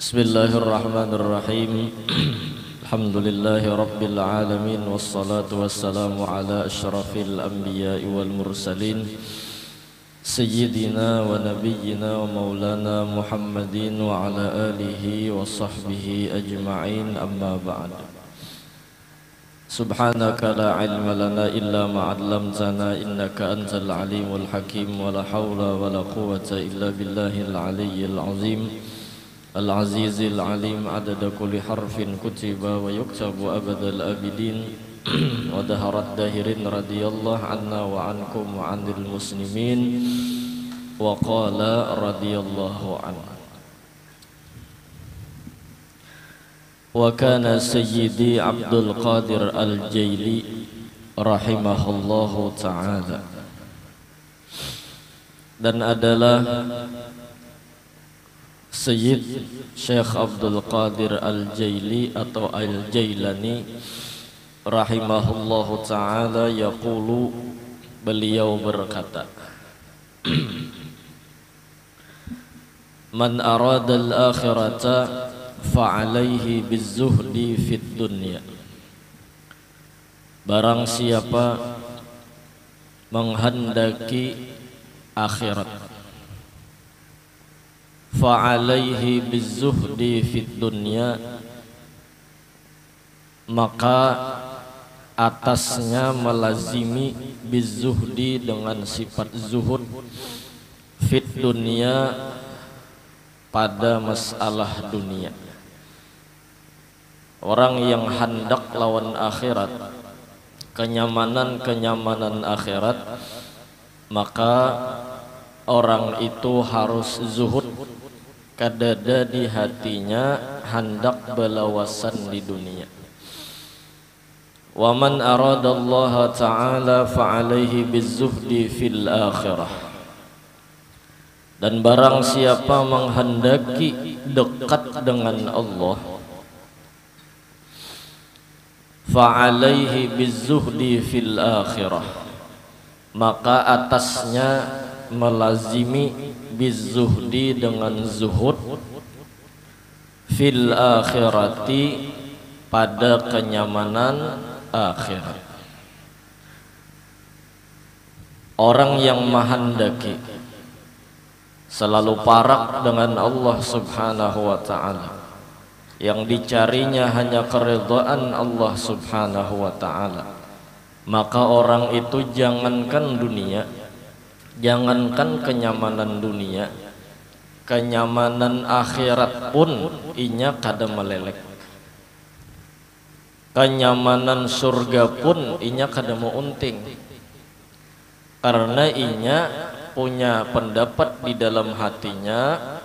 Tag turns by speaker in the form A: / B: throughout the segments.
A: Bismillahirrahmanirrahim. Alhamdulillahi rabbil alamin, wassalatu wassalamu ala asyrafil anbiya'i wal mursalin sayyidina wa nabiyyina wa maulana Muhammadin wa ala alihi wa sahbihi ajma'in, amma ba'd. Subhanaka la ilma lana illa ma 'allamtana innaka antal alimul hakim, wa la hawla wa la quwwata illa billahil aliyyil azim. Al-Azizil Alim adada kulli harfin kutiba wa yuktabu abadal abidin wa daharat dahirin radiyallahu anna wa ankum wa anil muslimin wa qala radiyallahu anhu. Wa kana sayyidi Abdul Qadir Al-Jaili rahimahullahu ta'ala, dan adalah Sayyid Syekh Abdul Qadir Al-Jaili atau Al-Jailani rahimahullahu ta'ala yaqulu, beliau berkata, man arada al-akhirata fa'alaihi bizzuhdi fid dunya. Barang siapa menghendaki akhirat, fa'alaihi bizzuhdi fid dunya, maka atasnya melazimi bizzuhdi dengan sifat zuhud, fid dunya pada masalah dunia. Orang yang hendak lawan akhirat, kenyamanan akhirat, maka orang itu harus zuhud, kadada di hatinya hendak belawasan di dunia. Wa man aradallaha ta'ala fa'alaihi bizzuhdi fil akhirah. Dan barang siapa menghendaki dekat dengan Allah, fa'alaihi bizzuhdi fil akhirah, maka atasnya melazimi bizzuhdi dengan zuhud, fil akhirati pada kenyamanan akhirat. Orang yang menghendaki selalu parak dengan Allah subhanahu wa ta'ala, yang dicarinya hanya keridhaan Allah subhanahu wa ta'ala, maka orang itu jangankan dunia, jangankan kenyamanan dunia, kenyamanan akhirat pun inya kada melelek. Kenyamanan surga pun inya kada mau unting, karena inya punya pendapat di dalam hatinya,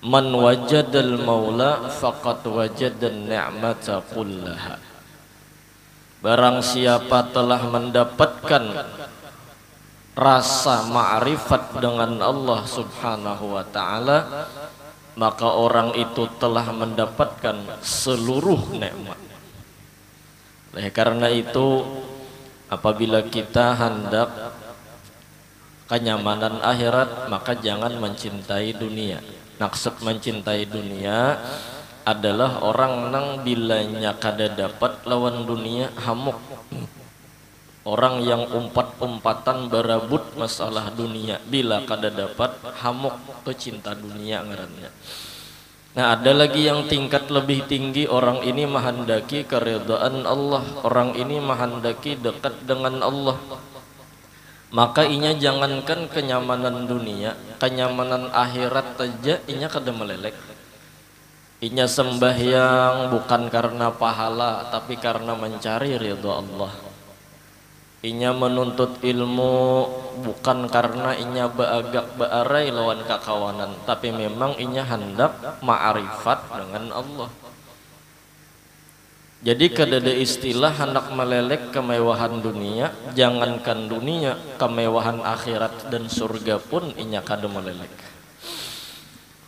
A: man wajadal maula faqad wajadan ni'mata kullaha. Barang siapa telah mendapatkan rasa ma'rifat dengan Allah subhanahu wa ta'ala, maka orang itu telah mendapatkan seluruh nikmat. Oleh karena itu, apabila kita hendak kenyamanan akhirat, maka jangan mencintai dunia. Maksud mencintai dunia adalah orang nang bilanya kada dapat lawan dunia hamuk. Orang yang umpat-umpatan berabut masalah dunia, bila kada dapat hamuk tuh cinta dunia ngarannya. Nah, ada lagi yang tingkat lebih tinggi, orang ini menghendaki keridhaan Allah, orang ini menghendaki dekat dengan Allah. Maka inya jangankan kenyamanan dunia, kenyamanan akhirat saja inya kada melelek. Inya sembahyang bukan karena pahala, tapi karena mencari ridha Allah. Inya menuntut ilmu bukan karena inya beagak bearai lawan kakawanan, tapi memang inya hendak ma'rifat dengan Allah. Jadi kadada istilah hendak melelek kemewahan dunia, jangankan dunia, kemewahan akhirat dan surga pun inya kada melelek.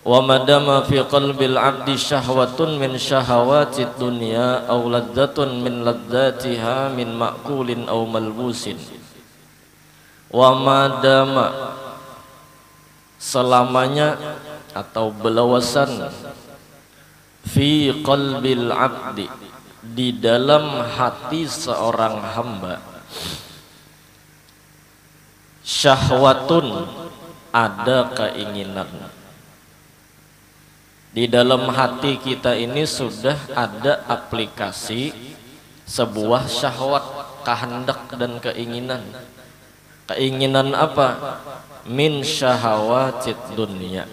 A: Wa madama fi qalbil abdi syahwatun min syahawatid dunya aw laddatun min laddatiha min ma'kulin aw malbusin. Wa madama selamanya atau belawasan fi qalbil abdi, di dalam hati seorang hamba, syahwatun, ada keinginan. Di dalam hati kita ini sudah ada aplikasi sebuah syahwat, kehendak dan keinginan. Keinginan apa? Min syahawatid dunia,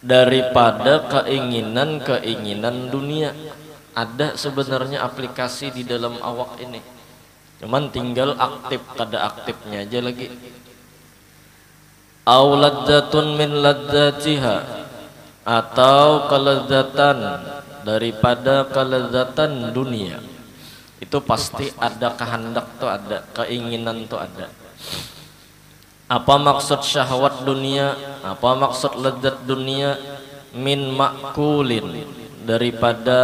A: daripada keinginan dunia. Ada sebenarnya aplikasi di dalam awak ini, cuman tinggal aktif, kada aktifnya aja lagi. Aw ladzatun min ladzatiha, atau kelezatan daripada kelezatan dunia. Itu pasti ada kehendak tuh, ada keinginan tuh, ada. Apa maksud syahwat dunia? Apa maksud lezat dunia? Min makulin, daripada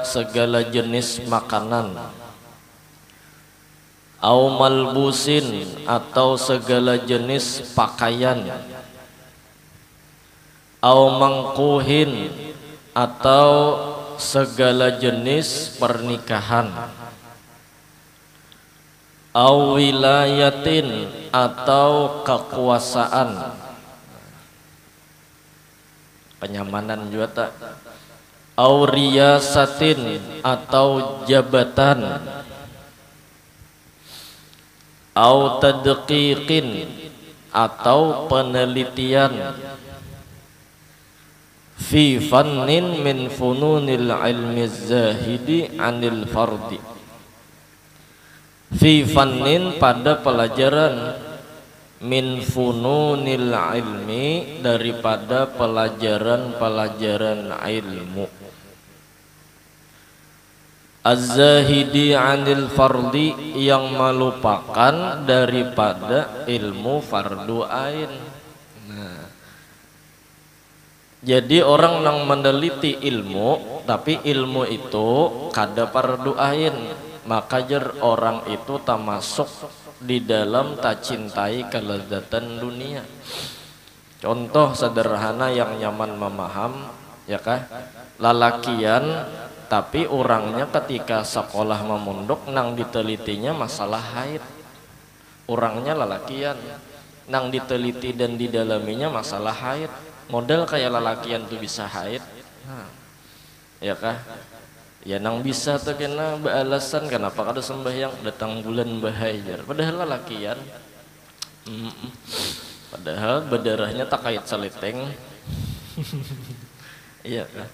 A: segala jenis makanan. Au malbusin, atau segala jenis pakaian. Au mangkuhin, atau segala jenis pernikahan. Au wilayatin, atau kekuasaan, kenyamanan juga tak. Au riyasatin, atau jabatan. Au tadqiqin, atau penelitian. Fi fannin min fununil ilmi zahidi anil fardi. Fi fannin, pada pelajaran. Min fununil ilmi, daripada pelajaran-pelajaran ilmu. Az-zahidi anil fardi, yang melupakan daripada ilmu fardu ain. Nah, jadi orang yang meneliti ilmu, tapi ilmu itu kada fardu ain, maka jar orang itu termasuk di dalam tak cintai kelezatan dunia. Contoh sederhana yang nyaman memaham, ya kah? Lalakian, tapi orangnya ketika sekolah memunduk nang ditelitinya masalah haid. Orangnya lalakian, nang diteliti dan didalaminya masalah haid. Model kayak lalakian tuh bisa haid, ya kah? Ya nang bisa tuh kena beralasan kenapa kada sembahyang datang bulan bahaya. Padahal lalakian, padahal berdarahnya tak kait seliteng. Iya kah?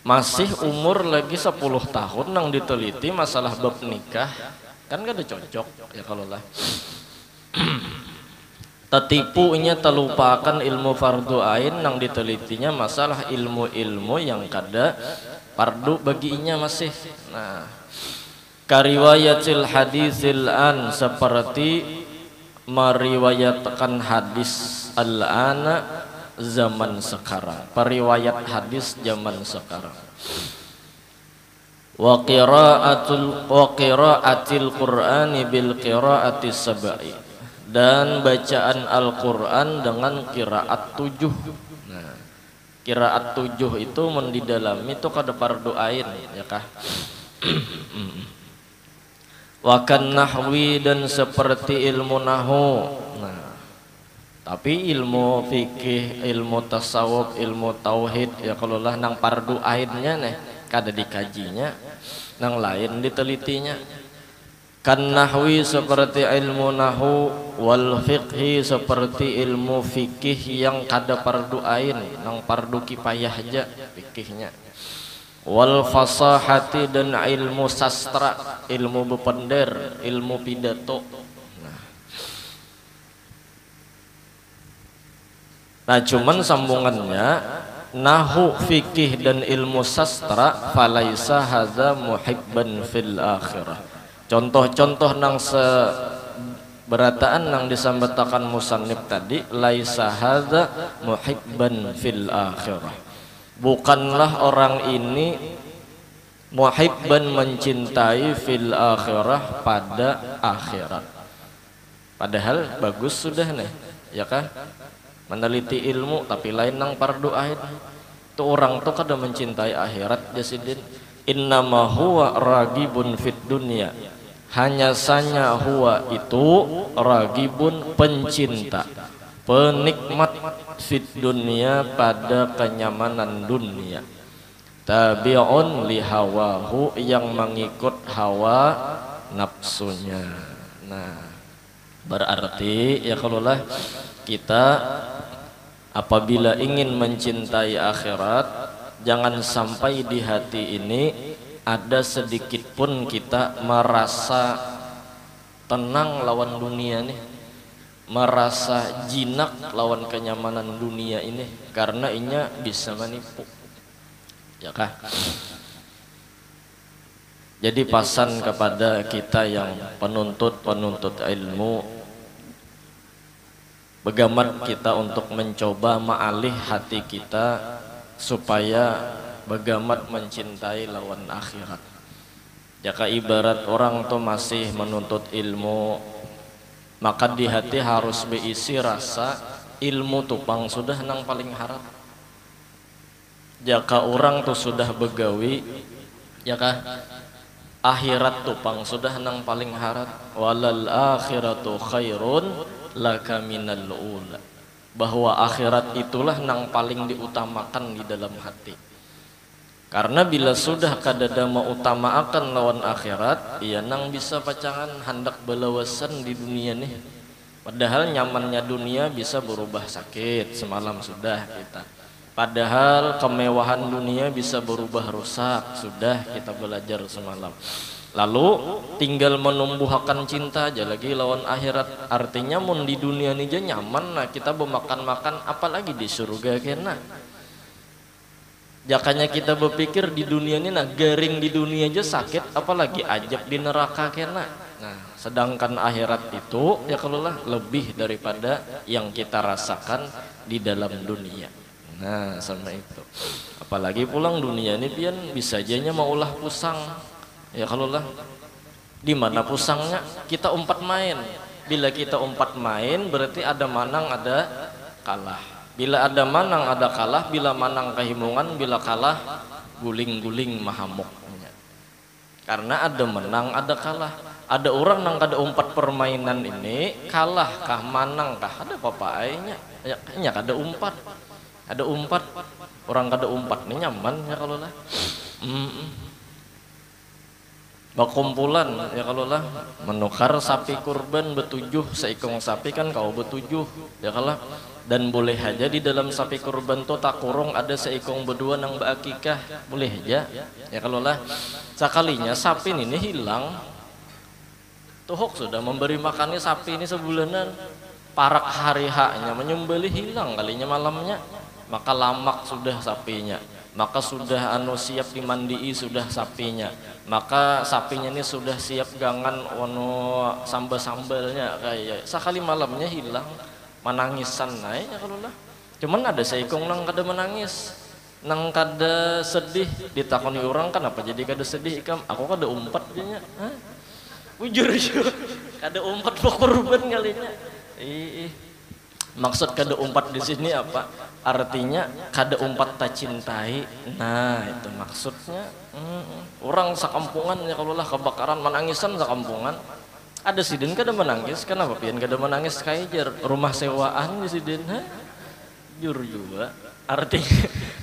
A: Masih umur lagi 10 tahun nang diteliti masalah bab nikah, kan gak ada cocok ya kalau lah. Tetipunya terlupakan ilmu fardu ain nang ditelitinya masalah ilmu-ilmu yang kada fardu baginya masih. Nah, kariwayatil hadisil an, seperti meriwayatkan hadis al-ana, zaman sekarang, periwayat hadis zaman sekarang. Wa qiraatil Qur'ani bil qiraati sab'i, dan bacaan Al-Qur'an dengan qiraat 7. Nah, qiraat 7 itu mendidalami itu kada fardu ain, ya kah? Wa kan nahwi, dan seperti ilmu nahwu. Nah, tapi ilmu fikih, ilmu tasawuf, ilmu tauhid, ya kalau lah nang fardu ainnya nih kada dikajinya, nang lain ditelitinya. Kan nahwi, seperti ilmu nahwu. Wal fiqhi, seperti ilmu fikih yang kada fardu ain, nang fardu kifayah aja fikihnya. Wal fasahati, dan ilmu sastra, ilmu bepender, ilmu pidato. Nah, cuman sambungannya nahu, fikih dan ilmu sastra, falaisa hadza muhibban fil akhirah. Contoh-contoh nang seberataan nang disambatakan musannif tadi, laisa hadza muhibban fil akhirah. Bukanlah orang ini muhibban, mencintai, fil akhirah, pada akhirat. Padahal bagus sudah nih, ya kan? Meneliti ilmu tapi lain nang fardu ain. Tuh orang tuh kada mencintai akhirat jasidin. Innama huwa ragibun fid dunya. Hanya saja huwa itu ragibun pencinta, penikmat fid dunya pada kenyamanan dunia. Tabi'un li hawahu yang mengikut hawa nafsunya. Nah, berarti ya kalaulah kita apabila ingin mencintai akhirat, jangan sampai di hati ini ada sedikit pun kita merasa tenang lawan dunia nih, merasa jinak lawan kenyamanan dunia ini, karena inya bisa menipu, ya kah? Jadi pesan kepada kita yang penuntut ilmu, bagaimana kita untuk mencoba ma'alih hati kita supaya bagaimana mencintai lawan akhirat. Jika ibarat orang tuh masih menuntut ilmu, maka di hati harus berisi rasa ilmu tupang sudah nang paling harap. Jika orang tuh sudah begawi, jika akhirat tupang sudah nang paling harap. Walal akhiratu khairun laka minal ula. Bahwa akhirat itulah nang paling diutamakan di dalam hati. Karena bila sudah kadada mengutamakan lawan akhirat, ia nang bisa pacangan hendak belawasan di dunia nih. Padahal nyamannya dunia bisa berubah sakit semalam sudah kita. Padahal kemewahan dunia bisa berubah rusak sudah kita belajar semalam. Lalu tinggal menumbuhkan cinta aja lagi lawan akhirat. Artinya mun di dunia ini aja nyaman, nah kita bermakan-makan apalagi di surga kena. Jakanya kita berpikir di dunia ini, nah garing di dunia aja sakit, apalagi ajab di neraka kena. Nah, sedangkan akhirat itu ya kalau lah lebih daripada yang kita rasakan di dalam dunia. Nah, sama itu. Apalagi pulang dunia ini pian bisa jadinya mau ulah pusang. Ya kalau lah di mana pusangnya? Kita umpat main. Bila kita umpat main berarti ada manang ada kalah. Bila ada manang ada kalah, bila manang kehimungan, bila kalah guling-guling mahamuk. Karena ada menang ada kalah. Ada orang nang kada umpat permainan ini kalah kah manang kah ada apa-apanya. Ya kayaknya kada umpat. Ada umpat, orang kada umpat ini nyaman ya kalau lah. Bakumpulan ya kalau lah menukar sapi kurban betujuh seikong sapi kan kau betujuh ya kalau, dan boleh aja di dalam sapi kurban tuh tak kurung ada seikong berdua nang beakikah boleh aja ya kalau lah. Sekalinya sapi ini hilang, tuhuk sudah memberi makannya sapi ini sebulanan, parak hari haknya menyembelih hilang kalinya malamnya, maka lamak sudah sapinya, maka sudah siap dimandii sudah sapinya, maka sapinya ini sudah siap gangan sambal-sambalnya kayak sekali malamnya hilang, menangisan naik ya kalau lah. Cuman ada seikong nang kada menangis, nang kada sedih, ditakoni orang kan apa jadi kada sedih ikam, aku kada umpat dia, bujur kada umpat berkorban kalinya. Maksud kada umpat di sini apa? Artinya kada umpat tak cintai. Nah itu maksudnya. Orang sakampungan ya kalau lah kebakaran menangisan sakampungan. Ada sidin kada menangis, kenapa pian kada menangis kayak rumah sewaan di sidin? Jur juga.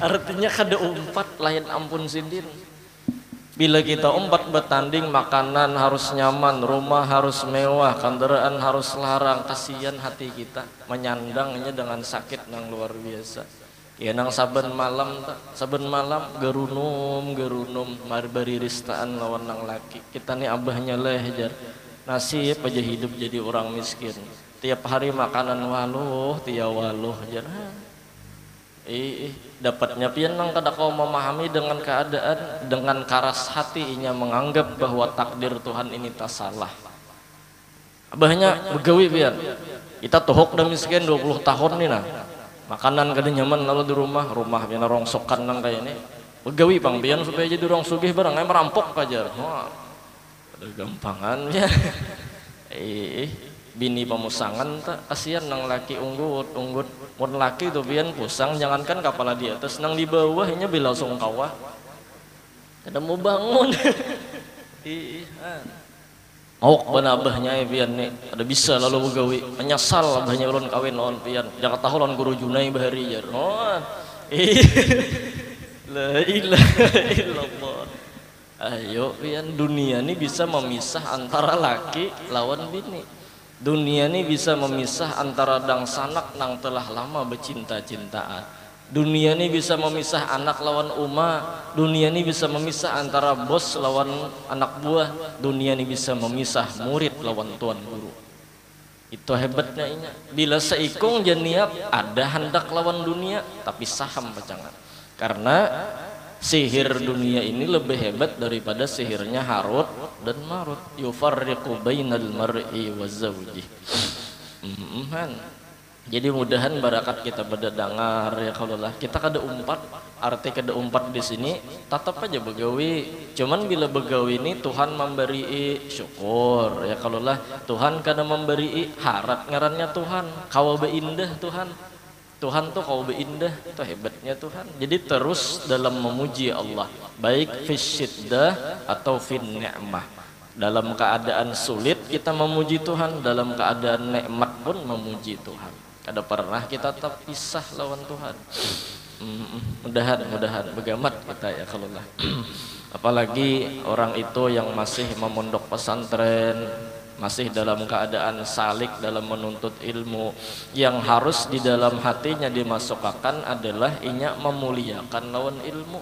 A: Artinya kada umpat lain ampun sidin. Bila kita umpat bertanding, makanan harus nyaman, rumah harus mewah, kendaraan harus larang, kasihan hati kita menyandangnya dengan sakit yang luar biasa. Ya nang saben malam gerunum mari ristaan lawan nang laki. Kita nih abahnya lejar. Nasib aja hidup jadi orang miskin. Tiap hari makanan waluh, jar. Dapatnya pian nang kada kau memahami dengan keadaan, dengan karas hatinya menganggap bahwa takdir Tuhan ini tak salah. Abahnya begawi pian, kita tohok dah miskin 20 tahun nih nah, makanan kada nyaman lalu di rumah pian rongsokan nang kayak ini, begawi pang pian supaya jadi orang sugih barang, merampok aja, ada gampangan ya. bini pemusangan tak kasihan nang laki unggut mun laki tuh pian pusang jangankan kepala di atas nang di bawahnya bila langsung kawah kada mau bangun. Awak banabahnya pian nih ada bisa lalu begawi menyesal abahnya ulun kawin lawan pian jangan tahu lawan guru Junai bahari jar la ilaha illallah. Ayo pian dunia ini bisa memisah antara laki lawan bini. Dunia ini bisa memisah antara dang sanak nang telah lama bercinta-cintaan. Dunia ini bisa memisah anak lawan uma. Dunia ini bisa memisah antara bos lawan anak buah. Dunia ini bisa memisah murid lawan tuan guru. Itu hebatnya ini. Bila seikung jeniap ada hendak lawan dunia tapi saham pacangan. Karena sihir dunia ini lebih hebat daripada sihirnya Harut dan Marut. Yufarriqu bainal mar'i wa zawjih. Jadi mudahan barakat kita berdengar ya kalau lah kita kada umpat arti kada umpat di sini tetap aja begawi. Cuman bila begawi ini Tuhan memberi syukur ya kalau lah Tuhan kada memberi harap ngarannya Tuhan kau beindah Tuhan tuh kau beindah itu hebatnya Tuhan. Jadi terus dalam memuji Allah baik fisyiddah atau fin ni'mah. Dalam keadaan sulit kita memuji Tuhan, dalam keadaan nikmat pun memuji Tuhan. Kada pernah kita terpisah lawan Tuhan. Mudahan begamat kita ya kalau lah. Apalagi orang itu yang masih memondok pesantren, masih dalam keadaan salik dalam menuntut ilmu, yang harus di dalam hatinya dimasukkan adalah inya memuliakan lawan ilmu.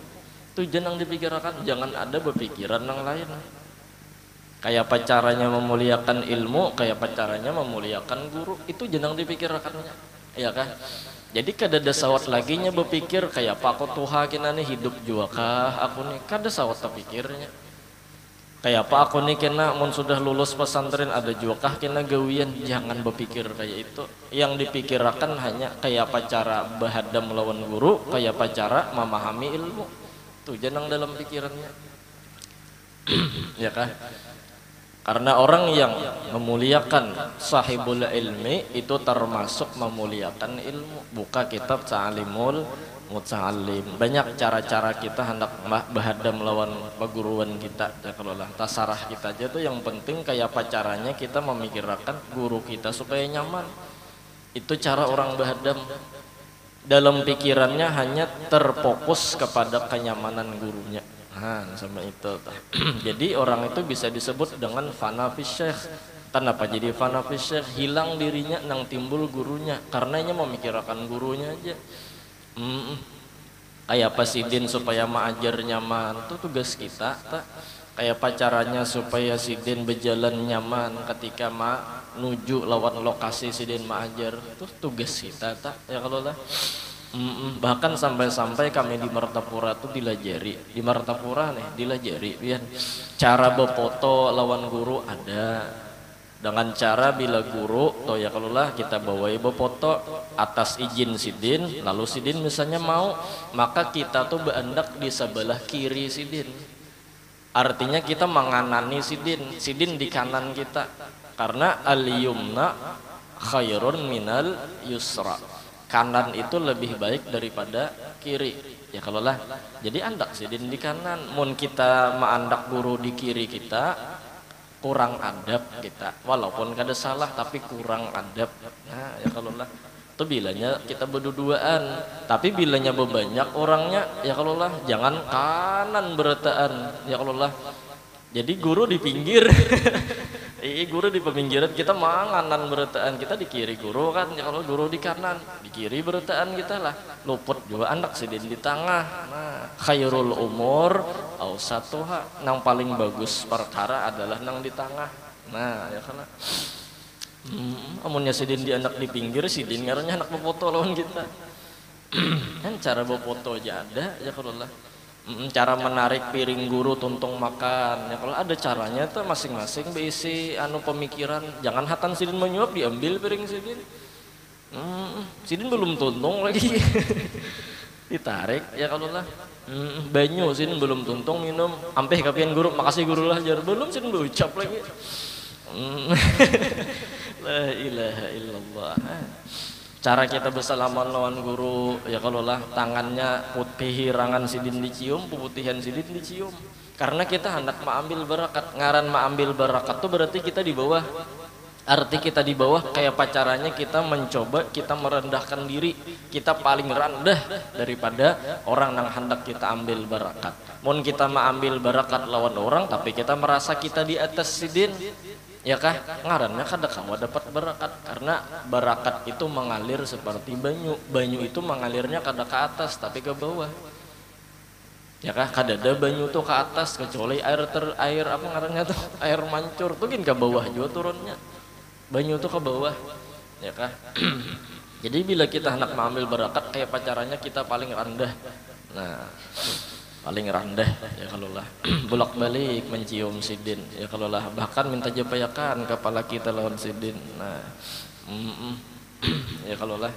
A: Itu jangan dipikirkan, jangan ada berpikiran yang lain. Kayak pacaranya memuliakan ilmu, kayak pacaranya memuliakan guru, itu jangan dipikirkannya, ya kan? Jadi kada ada sawat laginya berpikir kayak apa aku tuha kena nih hidup jua kah aku nih, kada sawat terpikirnya. Kayak apa aku nih kena mun sudah lulus pesantren ada juakah kena gawian, jangan berpikir kayak itu. Yang dipikirkan hanya kayak apa cara bahadam melawan guru, kayak apa cara memahami ilmu. Tuh jangan dalam pikirannya. Ya kan? Karena orang yang memuliakan sahibul ilmi itu termasuk memuliakan ilmu. Buka kitab Ta'alimul Muta'allim. Banyak cara-cara kita hendak bahadam melawan perguruan kita ya kalau lah tasarah kita aja tuh yang penting kayak apa caranya kita memikirkan guru kita supaya nyaman. Itu cara orang bahadam. Dalam pikirannya hanya terfokus kepada kenyamanan gurunya. Nah, sama itu. Jadi orang itu bisa disebut dengan fana fi syekh. Kenapa jadi fana fi syekh? Hilang dirinya nang timbul gurunya. Karenanya memikirkan gurunya aja. Kayak pasidin supaya maajar nyaman itu tugas kita tak? Kayak pacarannya supaya sidin berjalan nyaman ketika menuju lawan lokasi sidin maajar itu tugas kita tak? Ya kalau lah bahkan sampai-sampai kami di Martapura tuh dilajari di Martapura nih dilajari biar cara berfoto lawan guru ada. Dengan cara bila guru toh ya kalau lah kita bawa ibu foto atas izin sidin, lalu sidin misalnya mau, maka kita tuh berendak di sebelah kiri sidin. Artinya kita menganani sidin di kanan kita. Karena al-yumna khairun minal yusra. Kanan itu lebih baik daripada kiri. Ya kalau lah. Jadi andak sidin di kanan. Mun kita mengandak guru di kiri kita kurang adab kita, walaupun kada salah tapi kurang adab. Nah ya kalau lah itu bilanya kita berduaan, tapi bilanya berbanyak orangnya ya kalau lah jangan kanan beretaan ya kalau lah. Jadi guru di pinggir guru di peminggiran kita manganan beretaan, kita di kiri guru kan ya kalau guru di kanan di kiri beretaan kita lah luput juga anak sidin di tengah. Nah khairul umur awsatuha, nang paling bagus perkara adalah nang di tengah. Nah ya karena amunnya sidin di anak di pinggir sidin ngarannya anak berfoto lawan kita. Kan cara berfoto aja ada ya kalau lah. Cara menarik piring guru tuntung makan ya kalau ada caranya tuh masing-masing berisi anu pemikiran. Jangan hatan sidin menyuap diambil piring sidin. Sidin belum tuntung lagi ditarik ya kalau lah. Banyu sidin belum tuntung minum ampeh kapian guru makasih guru lah jar belum sidin berucap lagi. La ilaha illallah. Cara kita bersalaman lawan guru ya kalau lah tangannya putih rangan sidin dicium, puputihan sidin dicium. Karena kita hendak mengambil barakat. Ngaran mengambil barakat tuh berarti kita di bawah. Arti kita di bawah kayak pacarannya kita mencoba, kita merendahkan diri, kita paling rendah daripada orang yang hendak kita ambil barakat. Mun kita mengambil barakat lawan orang tapi kita merasa kita di atas sidin, ya kah? Ngarannya kada kamu dapat barakat karena barakat itu mengalir seperti banyu. Banyu itu mengalirnya kada ke atas tapi ke bawah. Ya kah? Kada ada banyu tuh ke atas kecuali air apa ngarannya tuh? Air mancur tuh ke bawah juga turunnya. Banyu tuh ke bawah, ya kah? Jadi bila kita hendak mengambil barakat kayak pacarannya kita paling rendah. Nah, paling rendah ya kalau lah bolak-balik mencium sidin ya kalau lah bahkan minta jepayakan kepala kita lawan sidin. Nah, ya kalau lah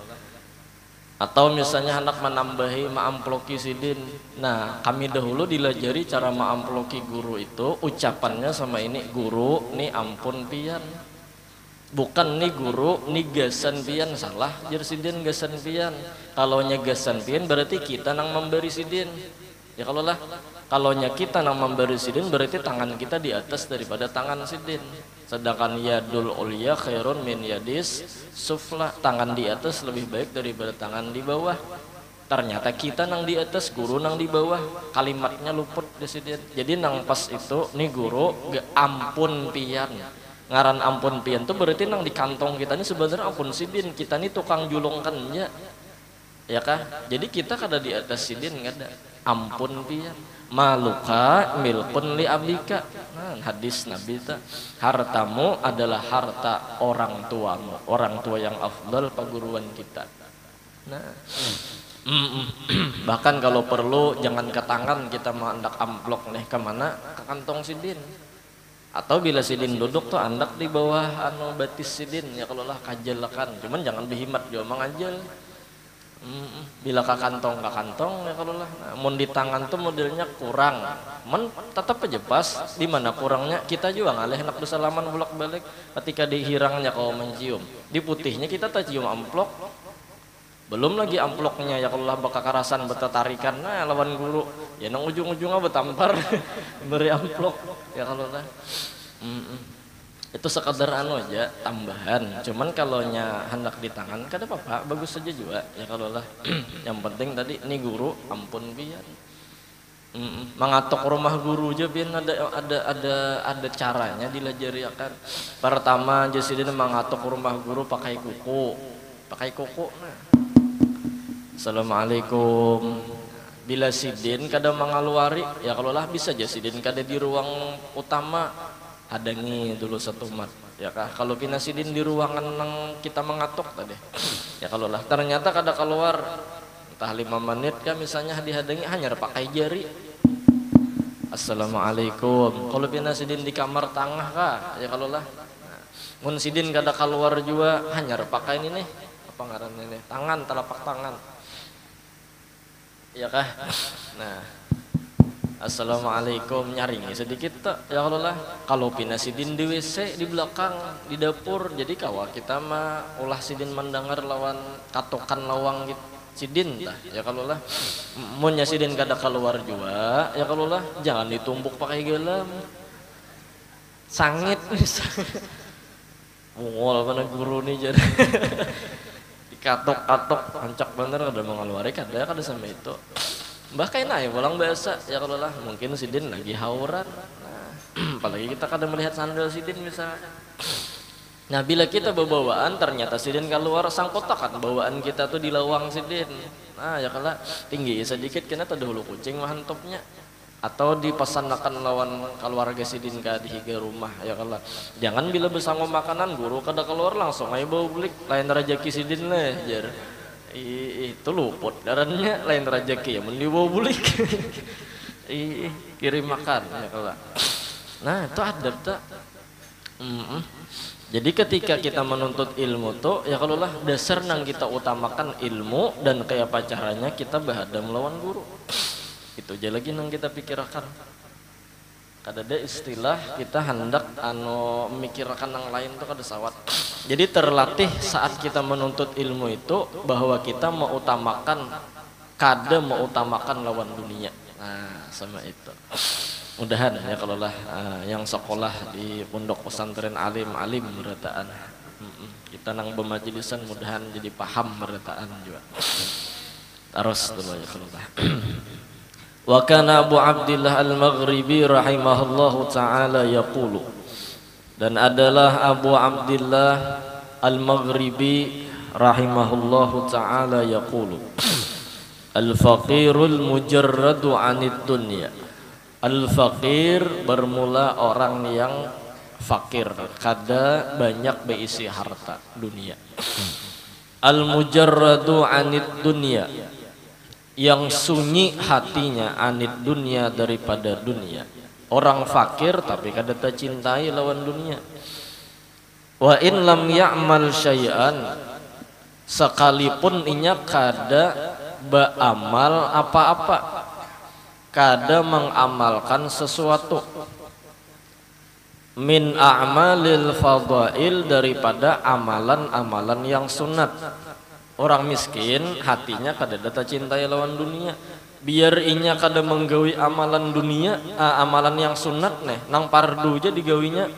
A: atau misalnya hendak menambahi maamploki sidin. Nah, kami dahulu dilajari cara maamploki guru itu ucapannya sama ini, guru nih ampun pian. Bukan nih guru, nih gasan pian, salah jar sidin gasan pian. Kalau nya gasan pian berarti kita nang memberi sidin. Ya kalau lah, kalau nya kita nang memberi sidin berarti tangan kita di atas daripada tangan sidin. Sedangkan yadul ulya khairun min yadis sufla, tangan di atas lebih baik daripada tangan di bawah. Ternyata kita nang di atas, guru nang di bawah, kalimatnya luput di sidin. Jadi nang pas itu nih guru, ampun pian. Ngaran ampun pian tuh berarti nang di kantong kita ini sebenarnya ampun sidin, kita ini tukang julungkannya, ya kah? Jadi kita kada di atas sidin, kada ampun pian. Maluka milkun li abika. Nah, hadis Nabi ta, hartamu adalah harta orang tuamu, orang tua yang afdal paguruan kita. Nah, bahkan kalau perlu jangan ke tangan kita mau hendak amplok nih kemana, ke kantong sidin. Atau bila sidin duduk tuh andak di bawah anu batis sidin ya kalau lah kajalakan, cuman jangan dihimat juga mangajal. Bila ke kantong ya kalau lah. Nah, mun di tangan tuh modelnya kurang, men tetap aja pas. Di mana kurangnya kita juga ngalih hendak bersalaman bolak balik. Ketika dihirangnya kau mencium, di putihnya kita tak cium amplok. Belum lagi amploknya ya kalau lah bakal karasan betatarikan. Nah lawan guru ya nang ujung-ujungnya betampar beri amplok ya kalau lah. Itu sekadar anu aja tambahan. Cuman kalau nya hendak di tangan kada apa-apa, bagus saja juga ya kalau lah. Yang penting tadi nih guru ampun pian. Mengatok rumah guru aja pian ada caranya dilajari akan. Pertama jasidin mengatok rumah guru pakai kuku. Nah. Assalamualaikum. Bila sidin kada mengaluari ya kalau lah bisa aja sidin kada di ruang utama, hadangi dulu satu mat ya kah. Kalau pina sidin di ruangan yang kita mengatok tadi ya kalau lah ternyata kada keluar entah 5 menit kah misalnya dihadangi hanya pakai jari. Assalamualaikum. Kalau pina sidin di kamar tengah kah ya kalau lah mun sidin kada keluar juga hanya pakai ini nih apa ngarannya nih, tangan, telapak tangan ya kah. Nah, assalamualaikum nyaringi sedikit tak ya kalau lah. Kalau pina sidin di WC di belakang di dapur, jadi kawa kita mah ulah sidin mendengar lawan katokan lawang gitu sidin tah ya kalau lah. Munnya sidin kada keluar juga ya kalau lah jangan ditumbuk pakai gelam sangit mungol mana guru nih jadi dikatok-katok ancak bener kada mengeluari kada sampai itu. Bahkan ya pulang biasa ya kalau lah mungkin sidin lagi hauran. Nah, apalagi kita kadang melihat sandal sidin misalnya. Nah bila kita bawaan ternyata sidin keluar sangkotak kan bawaan kita tuh di lawang sidin. Nah ya kalau tinggi sedikit kena dahulu kucing mahantopnya. Atau dipesanakan lawan keluarga sidin ka di higa rumah ya kalau. Jangan bila bersanggup makanan guru kada keluar langsung ayo bawa belik lain rezeki sidin lah jar. Itu luput darahnya lain rezeki ya mun dibawa bulik. Kirim makan ya kalau. Nah itu adab tak. Jadi ketika kita menuntut ilmu tuh ya kalau lah dasar nang kita utamakan ilmu dan kayak apa caranya kita berhadap melawan guru. Itu aja lagi nang kita pikirkan. Kadada istilah kita hendak memikirkan yang lain tuh kada sawat. Jadi terlatih saat kita menuntut ilmu itu bahwa kita mengutamakan lawan dunia. Nah, sama itu. Mudahan ya kalau lah yang sekolah di pondok pesantren alim berataan. Kita nang bermajlisan mudahan jadi paham berataan juga. Terus dulu ya kalau lah. Wa kana Abu Abdillah Al-Maghribi rahimahullahu taala yaqulu, dan adalah Abu Abdillah Al-Maghribi rahimahullahu taala yaqulu, al-faqirul mujarradu 'anid dunya. Al-faqir bermula orang yang fakir, kada banyak berisi harta dunia. Al-mujarradu 'anid dunya, yang sunyi hatinya, anid dunia, daripada dunia. Orang fakir tapi kada tercintai lawan dunia. Wa in lam ya'mal syai'an, sekalipun inya kada beramal apa-apa, kada mengamalkan sesuatu, min a'malil fadail, daripada amalan-amalan yang sunat. Orang miskin hatinya kada data cintai lawan dunia, biar inya kada menggawi amalan dunia, amalan yang sunat nang pardu aja digawinya.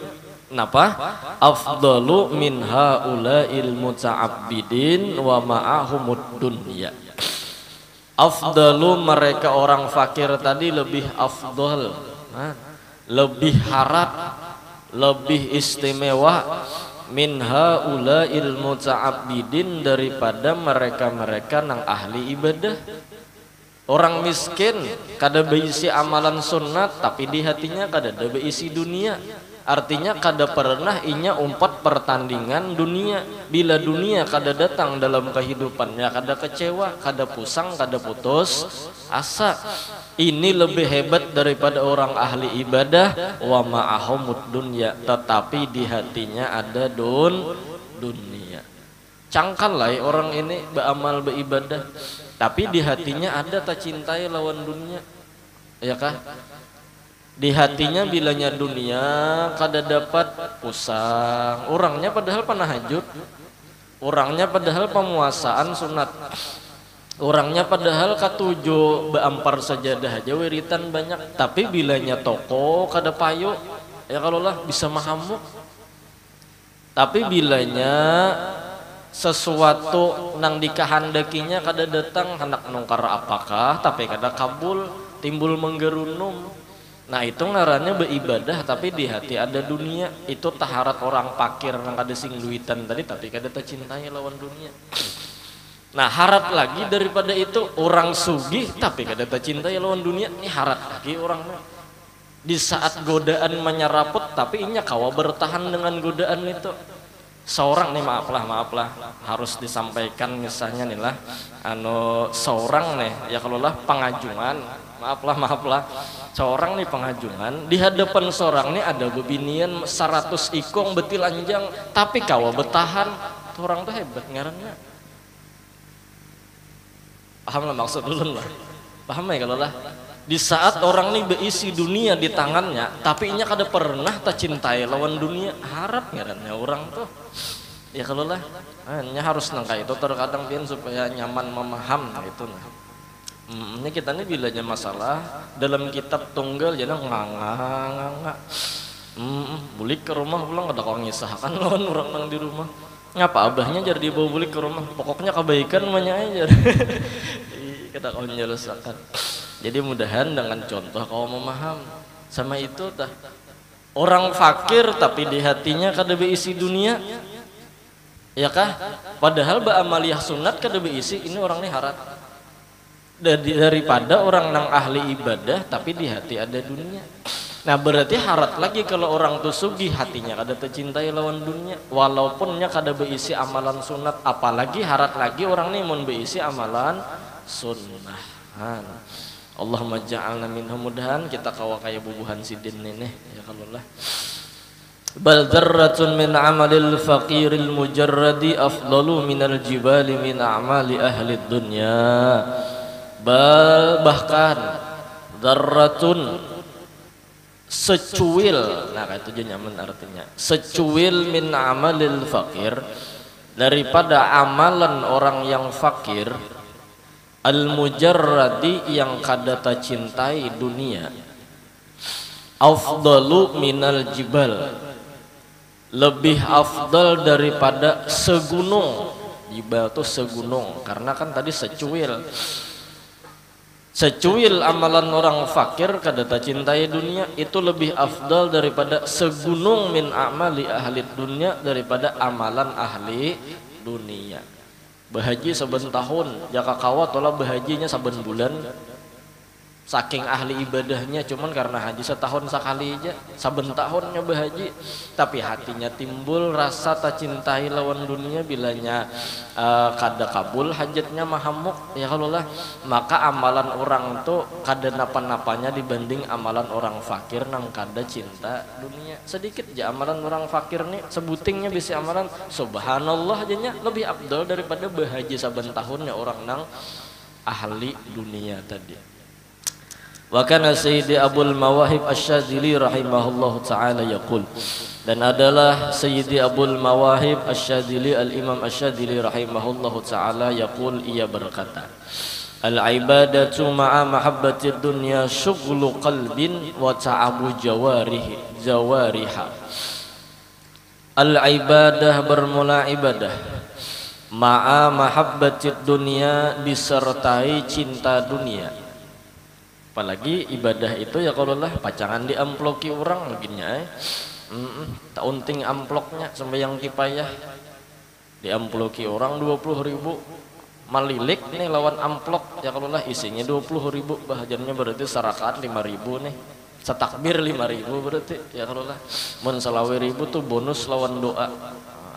A: Napa? Afdalu min haula'il muta'abbidin wa ma'ahumud dunya. Afdalu, mereka orang fakir tadi lebih afdal, lebih harap, lebih istimewa, min haula'il muta'abbidin, daripada mereka-mereka nang ahli ibadah. Orang miskin kada beisi amalan sunat tapi di hatinya kada ada beisi dunia. Artinya kada pernah inya umpat pertandingan dunia. Bila dunia kada datang dalam kehidupannya, kada kecewa, kada pusang, kada putus asa. Ini lebih hebat daripada orang ahli ibadah, wa ma'ahumud dunya, tetapi di hatinya ada dunia. Cangkalai orang ini beramal beribadah tapi di hatinya ada tak cintai lawan dunia, ya kah? Di hatinya bilanya dunia kada dapat pusang. Orangnya padahal panahajud, orangnya padahal pemuasaan sunat, orangnya padahal katujo beampar sajadah aja wiritan banyak, tapi bilanya toko kada payo, ya kalau lah bisa mahamuk. Tapi bilanya sesuatu nang dikahandakinya kada datang, hendak nungkar apakah tapi kada kabul, timbul menggerunum. Nah itu ngarannya beribadah tapi di hati ada dunia. Itu taharat orang fakir yang kada sing duitan tadi tapi kada tercintai lawan dunia. Nah harat lagi daripada itu, orang sugih tapi kada tercintai lawan dunia. Ini harat lagi orangnya. Di saat godaan menyeraput tapi inya kawa bertahan dengan godaan itu. Seorang nih maaf lah harus disampaikan, misalnya nih lah seorang nih ya kalau lah pengajuan, maaf lah seorang nih pengajuan, di hadapan seorang nih ada bebinian 100 ikong betil anjang tapi kawa bertahan. Orang tuh hebat ngarannya. Paham lah maksud dulu lah, paham ya kalau lah. Di saat orang nih berisi dunia di tangannya tapi inya kada pernah tak cintai lawan dunia, harap ngarannya orang tuh. Ya kalau lah hanya harus nangka itu terkadang pian supaya nyaman memaham itu nah. Ini kita nih bilanya masalah dalam kitab tunggal jadi nganga. Bulik ke rumah pulang ada kau ngisahkan lawan orang nang di rumah. Ngapa abahnya jadi dibawa bulik ke rumah? Pokoknya kebaikan namanya aja. Kita kau menjelaskan. Jadi mudahan dengan contoh kau memaham sama itu tah. Orang fakir tapi di hatinya kada berisi dunia, ya kah? Padahal ba'amaliyah sunat kada berisi, ini orang ini harat. Daripada orang nang ahli ibadah tapi di hati ada dunia. Nah berarti harat lagi kalau orang tuh sugih hatinya kada tercintai lawan dunia, walaupunnya kada berisi amalan sunat, apalagi harat lagi orang ini mun berisi amalan sunnah. Allahumma ja'alna minhum, mudahan kita kawa kaya bubuhan sidin ini ya kalau lah. Bal dzarratun min amalil faqiril mujarradi afdalu minal jibali min a'mali ahli dunya. Bahkan dzarratun secuil, nah itu aja nyaman artinya, secuil min amalil fakir, daripada amalan orang yang fakir, al mujarradi yang kadata cintai dunia, afdalu minal jibal, lebih afdal daripada segunung. Jibal itu segunung, karena kan tadi secuil. Secuil amalan orang fakir kadata cintai dunia itu lebih afdal daripada segunung min amali ahli dunia, daripada amalan ahli dunia. Bahaji saben tahun, jaka kawat olah bahajinya saben bulan, saking ahli ibadahnya, cuman karena haji setahun sekali aja, saben tahunnya bahaji, tapi hatinya timbul rasa tak cintai lawan dunia, bilanya kada kabul hajatnya mahamuk, ya kalau lah, maka amalan orang tuh kada napa-napanya dibanding amalan orang fakir nang kada cinta dunia. Sedikit aja amalan orang fakir nih, sebutingnya bisa amalan subhanallah jadinya lebih abdul daripada bahaji saben tahunnya orang nang ahli dunia tadi. Wa kana Sayyidi Abul Mawahib Asy-Syadzili rahimahullahu taala yaqul, dan adalah Sayyidi Abul Mawahib Asy-Syadzili Al-Imam Asy-Syadzili rahimahullahu taala yaqul, ia berkata, al-ibadatu ma'a mahabbatid dunya syughlu qalbin wa ta'abu jawariha. Al-ibadah bermula ibadah ma'a mahabbatid dunya disertai cinta dunia. Apalagi ibadah itu ya kalau lah pacangan diamploki orang begini tak unting amploknya sembahyang kipayah diamploki orang 20.000 malilik nih lawan amplok ya kalau lah isinya 20.000, bahagiannya berarti sarakat 5.000 nih, setakbir 5.000 berarti ya kalau lah mun 20.000 tuh bonus lawan doa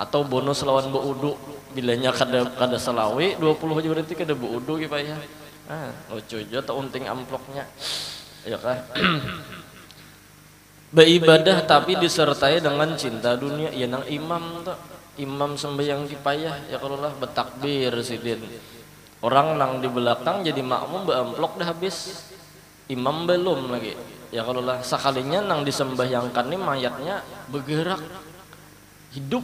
A: atau bonus lawan beudu, bilanya kada selawe 20 aja berarti kada beudu kipayah. Lucu aja tak unting amploknya ya kan. Beribadah tapi disertai dengan cinta dunia, ya nang imam tuh, imam sembahyang kipayah ya kalau lah bertakbir sidin, orang nang di belakang jadi makmum beamplok dah habis, imam belum lagi ya kalau lah, sekalinya nang disembahyangkan nih mayatnya bergerak hidup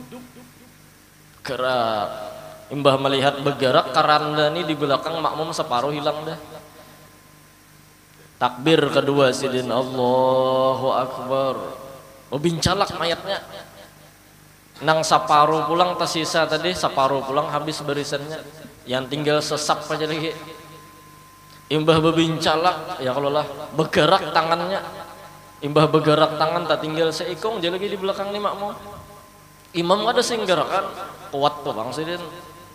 A: gerak. Imbah melihat bergerak karanda nih di belakang makmum separuh hilang dah. Takbir kedua sidin Allahu Akbar, bincalak mayatnya nang separuh pulang tersisa tadi, separuh pulang habis barisannya, yang tinggal sesap aja lagi. Imbah berbincalak ya kalau lah bergerak tangannya, imbah bergerak tangan tak tinggal seikong dia lagi di belakang nih makmum. Imam ada sing gerakan kuat tuh bang sidin,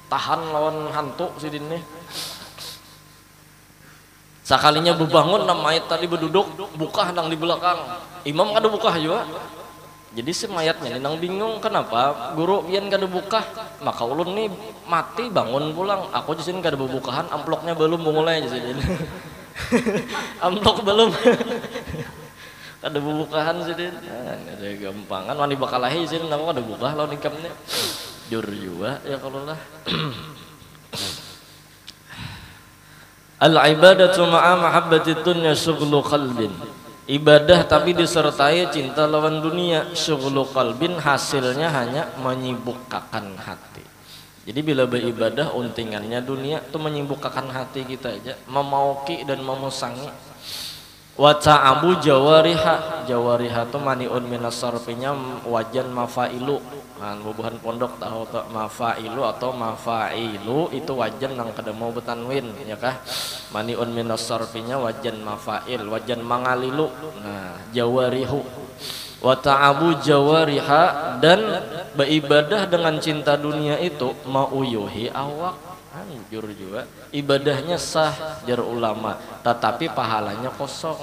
A: tahan lawan hantu sidin nih. Sekalinya berbangun nam mayat tadi berduduk buka nang di belakang, imam kada buka juga. Jadi si mayatnya ini nang bingung kenapa guru pian kada buka, maka ulun nih mati bangun pulang, aku di sini kada bubukahan, amploknya belum mulai di sini. Amplok belum. Kada bubukahan sidin, ada gampangan wani bakal lahi sidin, aku kada buka lawan ikamnya. Jur juga ya kalau lah. Al-ibadatu ma'a mahabbatid dunya syughlu qalbin. Ibadah tapi disertai cinta lawan dunia, syughlu qalbin, hasilnya hanya menyibukkan hati. Jadi bila beribadah untingannya dunia itu menyibukkan hati kita aja, memauki dan memusangi. Wa ta'abu jawariha, jawariha itu maniun minas sarfinya wajan mafailu. Bubuhan pondok tahu tak mafailu atau mafailu itu wajan nang kada mau betanwin ya kah, maniun minas sarfinya wajan mafail, wajan mangalilu. Nah jawarihu wa ta'abu jawariha, dan beribadah dengan cinta dunia itu mauyuhi awak, anjur juga ibadahnya sah jar ulama tetapi pahalanya kosong.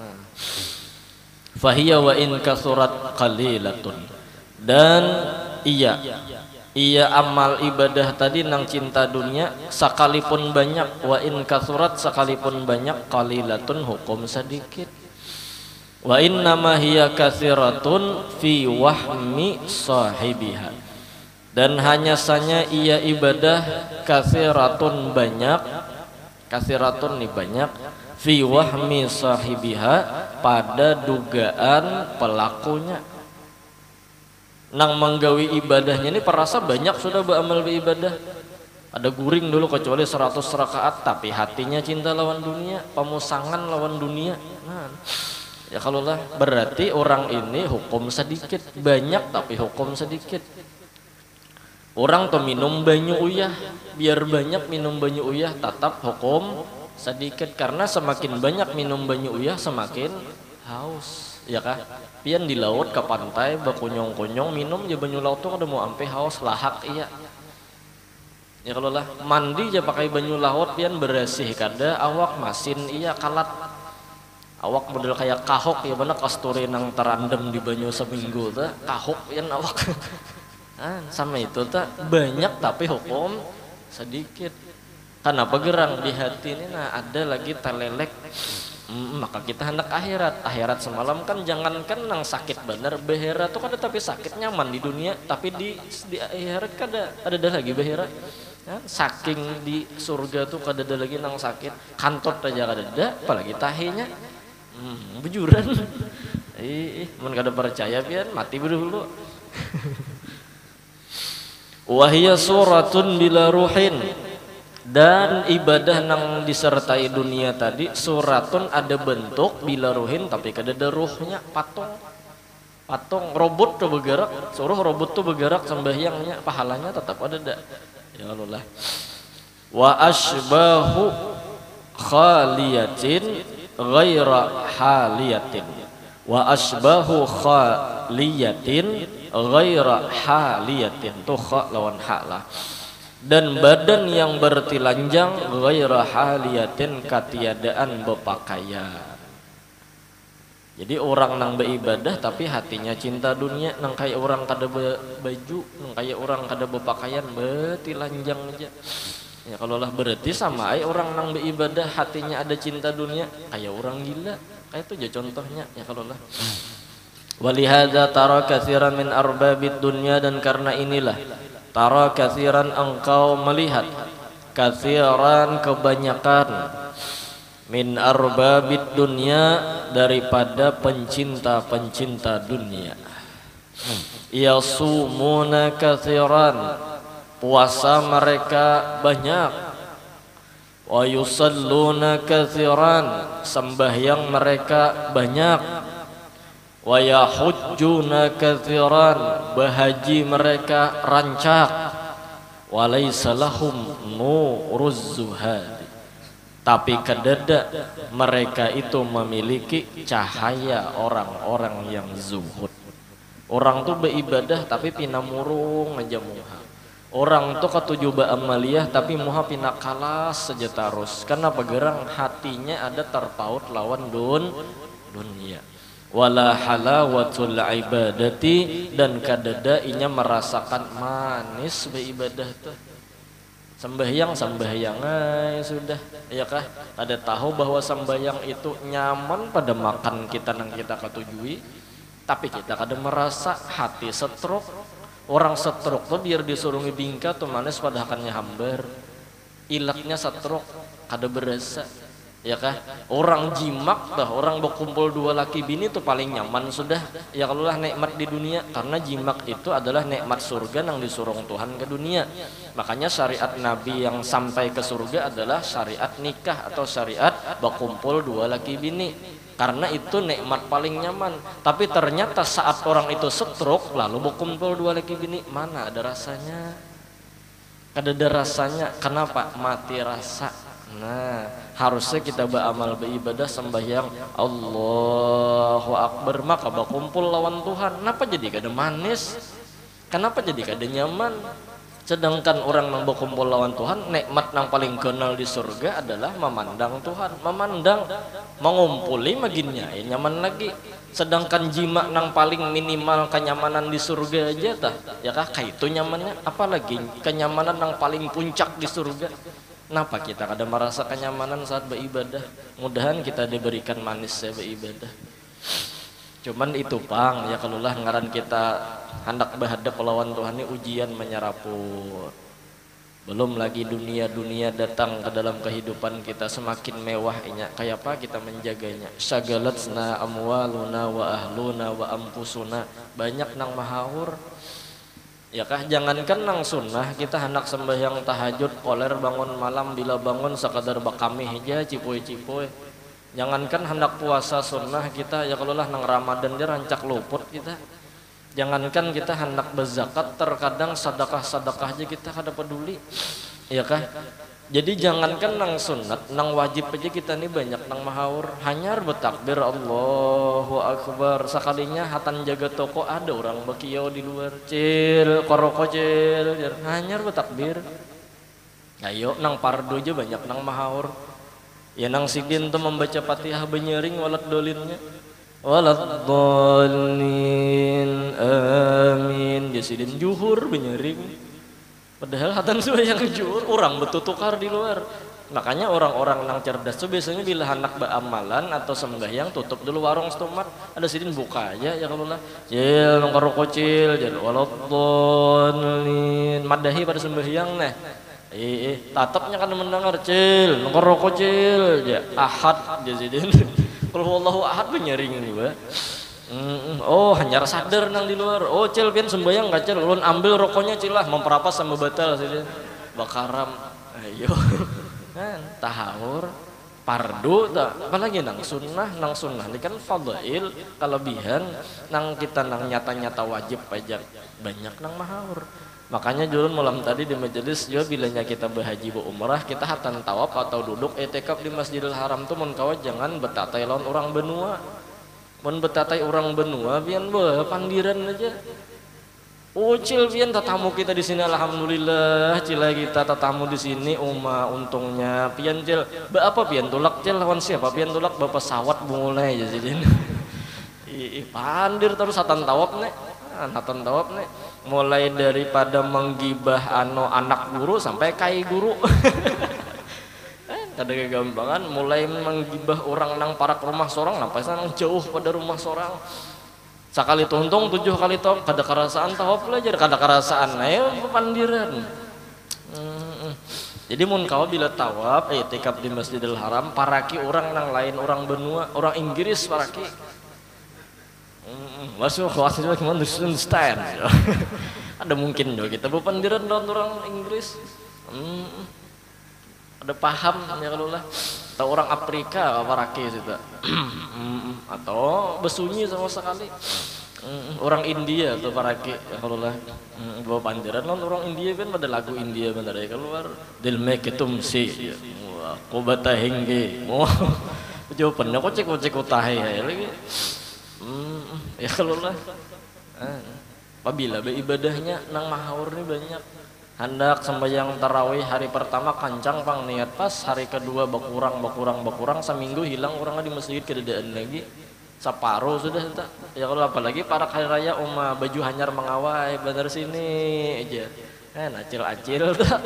A: Nah fahiya wa in kasurat qalilatun, dan iya amal ibadah tadi nang cinta dunia sekalipun banyak, wa in kasurat sekalipun banyak, qalilatun hukum sedikit, wa innama hiya katsiratun fi wahmi sahibiha, dan hanya saja ia ibadah katsiratun banyak, katsiratun nih banyak, fi wahmi sahibiha, pada dugaan pelakunya. Nang menggawi ibadahnya ini perasa banyak sudah beramal beribadah, ada guring dulu kecuali 100 rakaat, tapi hatinya cinta lawan dunia, pemusangan lawan dunia. Nah, ya kalau lah berarti orang ini hukum sedikit, banyak tapi hukum sedikit. Orang tuh minum banyu uyah, biar banyak minum banyu uyah, tetap hukum sedikit, karena semakin banyak minum banyu uyah semakin haus, ya kah? Pian di laut ke pantai bakunyong-kunyong minum ya banyu laut tuh kada mau ampe haus lahak iya. Ya kalau lah mandi aja pakai banyu laut pian bersih kada awak masin iya kalat. Awak model kayak kahok ya bener kasturi nang terandem di banyu seminggu tuh kahok pian awak. Sama itu tuh banyak tapi hukum sedikit. Kenapa gerang di hati ini nah ada lagi telelek. Maka kita hendak akhirat semalam kan jangankan nang sakit bener behera tuh kada tapi sakit nyaman di dunia, tapi di akhirat kada ada lagi behera ya, saking di surga tuh kada ada lagi nang sakit, kantot aja kada ada, apalagi tahinya bujuran. Mun kada percaya pian mati dulu. Wahia suratun bila ruhin, dan ibadah nang disertai dunia tadi suratun ada bentuk bila ruhin tapi kada ada ruhnya, patung robot tuh bergerak, suruh robot tuh bergerak sembahyangnya pahalanya tetap ada ya Allah. Wa asbahu khaliyatin ghaira haliyatin, wa asbahu khaliyatin ghaira haliyatin, tuh kha lawan ha lah. Dan badan yang bertelanjang ghaira haliyatin, katiadaan berpakaian. Jadi orang nang beribadah tapi hatinya cinta dunia, nang kayak orang kada baju, nang kayak orang kada berpakaian, bertelanjang aja. Ya kalau lah berarti sama ay orang nang beribadah hatinya ada cinta dunia, kayak orang gila. Kayak itu aja contohnya ya kalau lah. Walihada tara katsiran min arbabid dunya, dan karena inilah tara katsiran engkau melihat, katsiran kebanyakan, min arbabid dunya daripada pencinta-pencinta dunia. Yasumuna katsiran, puasa mereka banyak. Wa yusalluna katsiran, sembahyang mereka banyak. Wa yahujjuna katsiran, bahaji mereka rancak. Wa laysa lahum nuruz zuhad, tapi kedada mereka itu memiliki cahaya orang-orang yang zuhud. Orang tuh beribadah tapi pinamurung aja muha. Orang tuh ketujuh ba'amaliyah tapi muha pinakalas saja terus. Kenapa gerang hatinya ada terpaut lawan dunia. Wala halawatul ibadati, dan kadada inya merasakan manis beribadah tuh. Sembahyang sudah ya kah, ada tahu bahwa sembahyang itu nyaman pada makan kita nang kita ketujui, tapi kita kada merasa, hati setruk. Orang setruk tuh biar disuruh bingka tuh manis pada akannya hambar, ilaknya setruk kada berasa ya kah. Orang jimak dah, orang berkumpul dua laki bini tuh paling nyaman sudah ya kalau lah nikmat di dunia, karena jimak itu adalah nikmat surga yang disuruh Tuhan ke dunia. Makanya syariat Nabi yang sampai ke surga adalah syariat nikah atau syariat berkumpul dua laki bini, karena itu nikmat paling nyaman. Tapi ternyata saat orang itu stroke lalu berkumpul dua laki bini, mana ada rasanya, kada ada rasanya. Kenapa? Mati rasa. Nah, harusnya kita beramal beribadah sembahyang Allahu Akbar, maka berkumpul lawan Tuhan. Kenapa jadi kada manis? Kenapa jadi kada nyaman? Sedangkan orang yang berkumpul lawan Tuhan, nikmat yang paling kenal di surga adalah memandang Tuhan, memandang, mengumpuli maginnya nyaman lagi. Sedangkan jima yang paling minimal kenyamanan di surga aja tah, ya kah kayak itu nyamannya, apalagi kenyamanan yang paling puncak di surga. Kenapa kita kada merasa kenyamanan saat beribadah? Mudahan kita diberikan manisnya beribadah. Cuman itu pang ya kalau lah ngaran kita hendak berhadap lawan Tuhan ini ujian menyeraput. Belum lagi dunia-dunia datang ke dalam kehidupan kita semakin mewahnya. Kayak apa kita menjaganya? Syagalatsna amwaluna wa ahluna wa ampusuna. Banyak nang mahaur. Ya kah, jangankan nang sunnah, kita hendak sembahyang tahajud, koler bangun malam, bila bangun sekadar bakami aja cipoy-cipoy. Jangankan hendak puasa sunnah kita, ya kalau lah nang Ramadan dia rancak luput kita. Jangankan kita hendak berzakat, terkadang sedekah-sedekah aja kita kada peduli. Ya kah? Jadi jangankan nang sunat, nang wajib aja kita nih banyak nang mahaur. Hanyar bertakbir Allahu Akbar. Sekalinya hatan jaga toko ada orang bakiau di luar. Cil, koroko cil. Hanyar bertakbir. Ayo nang pardo aja banyak nang mahaur. Ya nang sidin tuh membaca Fatihah benyering walat dolinnya. Walat dolin amin. Ya sidin juhur benyering. Padahal hatan yang jujur orang betutukar di luar. Makanya orang-orang yang cerdas tuh biasanya bila hendak beramalan atau sembahyang tutup dulu warung stomat. Ada sidin buka aja ya kalau lah. Cil nongkar kocil jadi waladhdallin. Madahi pada sembahyang nah. Tatapnya kan mendengar cil nongkar kocil ya ahad dia sidin. Kalau Allahu ahad benyaring juga. Oh hanya sadar nang di luar. Oh cil pian sembayang nggak cil ulun ambil rokoknya cilah memperapas sama batal sih bakaram. Ayo kan tahawur pardu tak apalagi nang sunnah ini kan fadail kelebihan nang kita nang nyata-nyata wajib aja banyak nang mahaur. Makanya julun malam tadi di majelis juga bilanya kita berhaji umrah kita hatan tawaf atau duduk etikaf di Masjidil Haram tuh mun kawa jangan betatai lawan orang benua. Mun betatai orang benua pian pandiran aja. Oh cil pian tatamu kita di sini alhamdulillah cila kita tatamu di sini untungnya pian cil apa pian tulak cil lawan siapa pian tulak bapak pesawat mulai aja jadi pandir terus hatan tawab nih hatan tawab nih mulai daripada menggibah anak guru sampai kai guru. Kada kegampangan mulai menggibah orang nang parak rumah sorang sampai nang jauh pada rumah sorang. Sakali tuntung 7 kali tawaf kada karasaan tawaf belajar kada karasaan ayo pandiran. Jadi mun kawa bila tawaf i'tikaf di Masjidil Haram paraki orang nang lain orang benua orang Inggris paraki. Masuk kelas juga gimana understand. Ada mungkin dong kita berpandiran dengan orang Inggris. Ada paham ya kalau lah atau orang Afrika apa rakyat itu atau besunyi sama sekali orang India atau paraki ya kalau lah bawa pandiran non orang India kan pada lagu India benar ya keluar dil meketum si ko bata hengge jawabannya kocek utahe ya lagi ya kalau lah apabila ibadahnya nang mahaur ini banyak hendak sembahyang tarawih hari pertama kancang pang niat pas hari kedua berkurang seminggu hilang orang di masjid kedadaan lagi separuh sudah tak ya kalau apalagi para hari raya baju hanyar mengawai bener sini aja acil tak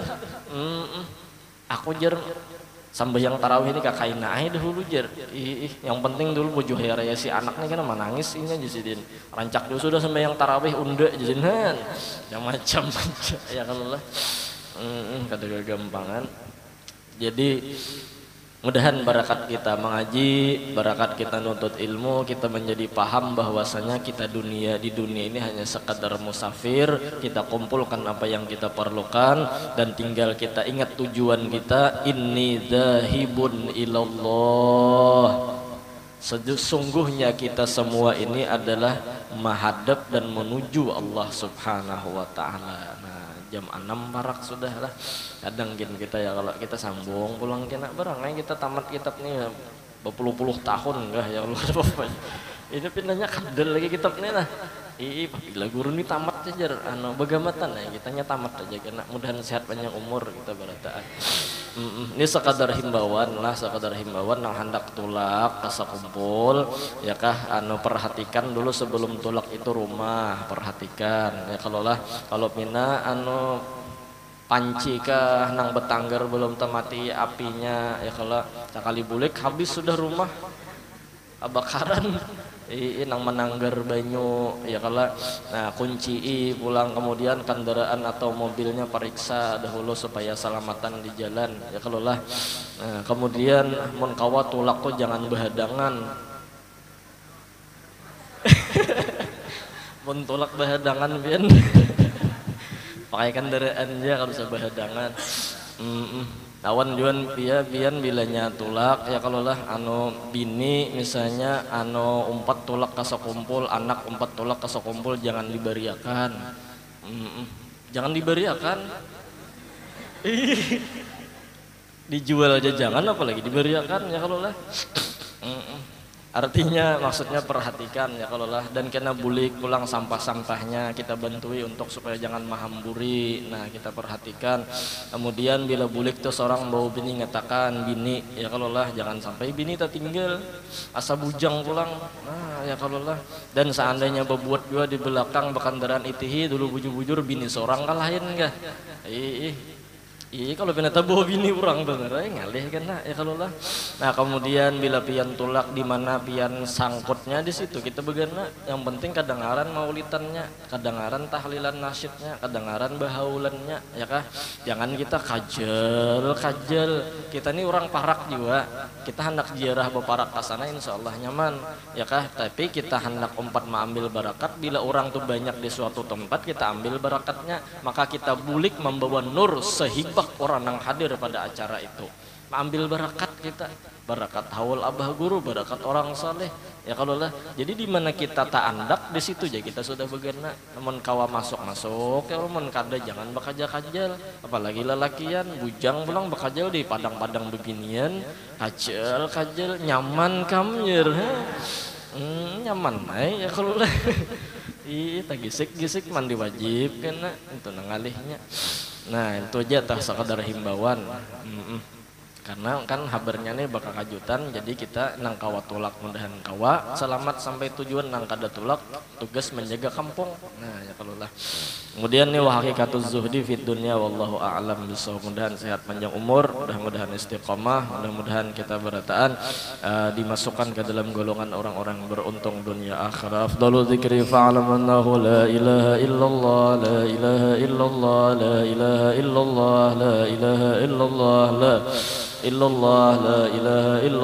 A: aku jer sembahyang tarawih ini kakaina dulu jer yang penting dulu baju hari raya si anak nih kan menangis ini aja sidin rancak dulu sudah sembahyang tarawih unda jadinan yang macam ya kalau lah kata kegampangan. Jadi mudahan barakat kita mengaji, barakat kita nuntut ilmu, kita menjadi paham bahwasanya kita di dunia ini hanya sekadar musafir, kita kumpulkan apa yang kita perlukan dan tinggal kita ingat tujuan kita, inni dzahibun ilallah. Sesungguhnya kita semua ini adalah menghadap dan menuju Allah Subhanahu wa taala. Nah, jam 6 marak sudah lah. Kadang kita ya kalau kita sambung pulang kena barang kita tamat kitab nih berpuluh-puluh tahun enggak ya Allah apa. Ini pindahnya kadal lagi kitab nih lah. Bila guru ini tamat aja bagamatan ya kitanya tamat aja kena mudahan sehat panjang umur kita barataan. Ini sekadar himbauan yang hendak tulak kasakumpul ya kah perhatikan dulu sebelum tulak itu rumah perhatikan ya kalau mina panci kah nang betanggar belum temati apinya ya kalau sekali bulik habis sudah rumah bakaran nang menanggar banyu ya kalau nah kunci pulang, kemudian kendaraan atau mobilnya periksa dahulu supaya selamatan di jalan ya kalau lah. Nah, kemudian mun kawa tulak tuh jangan berhadangan. Mun tulak berhadangan pian pakai kendaraan aja kalau usah berhadangan. Awan juan pian bilanya tulak ya kalau lah anu bini misalnya anu umpat tulak kasakumpul, anak umpat tulak kasakumpul jangan diberiakan. Jangan diberiakan. Dijual aja jangan, apalagi diberiakan ya kalau lah. Artinya maksudnya perhatikan ya kalau lah, dan kena bulik pulang sampah-sampahnya kita bantui untuk supaya jangan mahamburi. Nah kita perhatikan. Kemudian bila bulik tuh seorang bau bini ngatakan bini ya kalau lah jangan sampai bini tertinggal asa bujang pulang. Nah ya kalau lah, dan seandainya berbuat juga di belakang bekandaran itihi dulu bujur-bujur bini seorang kalahin enggak. Iya kalau penata bawa bini orang bener ngalih kan nah, ya kalau lah. Nah kemudian bila pian tulak di mana pian sangkutnya di situ kita begana. Yang penting kadengaran maulitannya, kadengaran tahlilan nasyidnya, kadengaran bahaulannya ya kah. Jangan kita kajel. Kita ini orang parak juga. Kita hendak ziarah beparak kasana insyaallah nyaman ya kah. Tapi kita hendak umpat mengambil barakat. Bila orang tuh banyak di suatu tempat kita ambil barakatnya, maka kita bulik membawa nur sehibah orang yang hadir pada acara itu, ambil barakat kita, barakat haul abah guru, barakat orang saleh ya kalau lah. Jadi di mana kita tak andak di situ aja kita sudah begana. Namun kawa masuk ya mun kada jangan bakajal-kajal, apalagi lelakian bujang pulang bakajal di padang-padang beginian kajal nyaman kamyer nyaman ya kalau lah. Tak gisik mandi wajib kena itu nangalihnya. Nah itu aja tah sekadar himbauan. Karena kan habarnya nih bakal kajutan, jadi kita nang kawa tulak mudahan kawa selamat sampai tujuan, nang kada tulak tugas menjaga kampung. Nah ya kalau lah. Kemudian nih wa hakikatuz zuhdi fid dunya wallahu a'lam bishawab. Mudahan sehat panjang umur, mudah-mudahan istiqomah, mudah-mudahan kita berataan dimasukkan ke dalam golongan orang-orang beruntung dunia akhirat. Afdalu dzikri fa'lam annahu la ilaha illallah, la ilaha illallah, la ilaha illallah, la ilaha illallah, la illallah, la ilaha illallah.